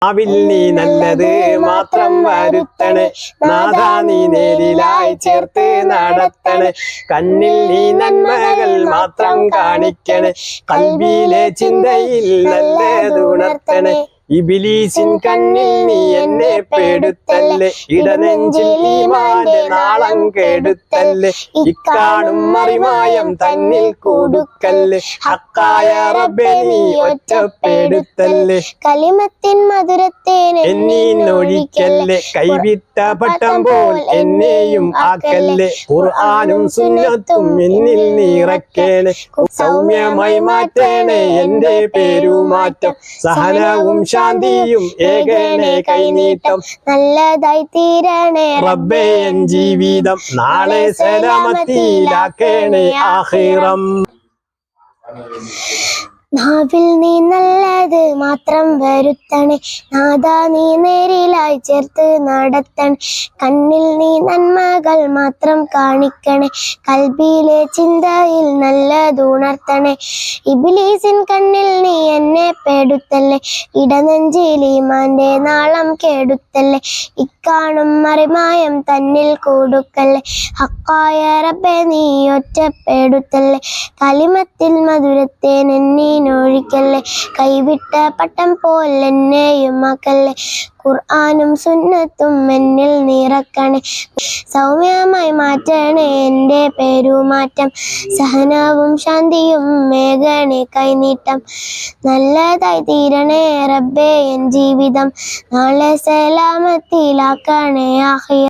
നാവിൽ നീ നല്ലത് മാത്രം വരുത്തണേ നാഥാ, നീ നേരിലായി ചേർത്ത് നടത്തണേ. കണ്ണിൽ നീ നന്മകൾ മാത്രം കാണിക്കണേ, കൽബിലെ ചിന്തയിൽ നല്ലതുണർത്തണേ. ഇബ്ലീസിൻ കണ്ണിൽ നീ എന്നെ പെടുത്തല്ലേ, ഇടനെഞ്ചിൽ ഈമാന്റെ നാളം കെടുത്തല്ലേ. ഇക്കാണും മറിമായം തന്നിൽ കൊടുക്കല്ലേ, ഹക്കായ റബ്ബേ നീ ഒറ്റപ്പെടുത്തല്ലേ. കലിമത്തിൻ മധുരത്തേന് എന്നീന്നൊഴിക്കല്ലേ, കൈവിട്ട പട്ടം പോൽ എന്നെയും ആക്കല്ലേ. ഖുർആനും സുന്നത്തും എന്നിൽ നിറക്കേണേ, സൗമ്യമായി മാറ്റേണേ എന്റെ പേരുമാറ്റം. സഹനവും ശാന്തിയും ഏകണേ കൈനീട്ടം, നല്ലതായി തീരണേ റബ്ബേ എൻ ജീവിതം. നാളെ സലാമത്തിലാക്കണേ ആഖിറം. നാവിൽ നീ നല്ലത് മാത്രം വരുത്തണേ നാഥാ, നീ നേരിലായി ചേർത്ത് നടത്തണേ. കണ്ണിൽ നീ നന്മകൾ മാത്രം കാണിക്കണേ, കൽബിലെ ചിന്തയിൽ നല്ലതുണർത്തണേ. ഇബ്ലീസിൻ കണ്ണിൽ നീ എന്നെ പെടുത്തല്ലേ, ഇടനെഞ്ചിൽ ഈമാന്റെ നാളം കെടുത്തല്ലേ. ഇക്കാണും മറിമായം തന്നിൽ കൊടുക്കല്ലേ, ഹക്കായ റബ്ബേ നീ ഒറ്റപ്പെടുത്തല്ലേ. കലിമത്തിൽ മധുരത്തേൻ എന്നീനൊഴിക്കല്ലേ, കൈവിട്ട പട്ടം പോൽ എന്നെയും ആക്കല്ലേ. ഖുർആനും സുന്നത്തും എന്നിൽ നിറക്കണേ, സൗമ്യമായി മാറ്റണേ എന്റെ പേരുമാറ്റം. സഹനവും ശാന്തിയും മേഘണേ കൈനീട്ടം, നല്ലതായി തീരണേ റബ്ബേ എൻ ജീവിതം. നാളെ സലാമത്തിലാക്കണേ ആഖിറം.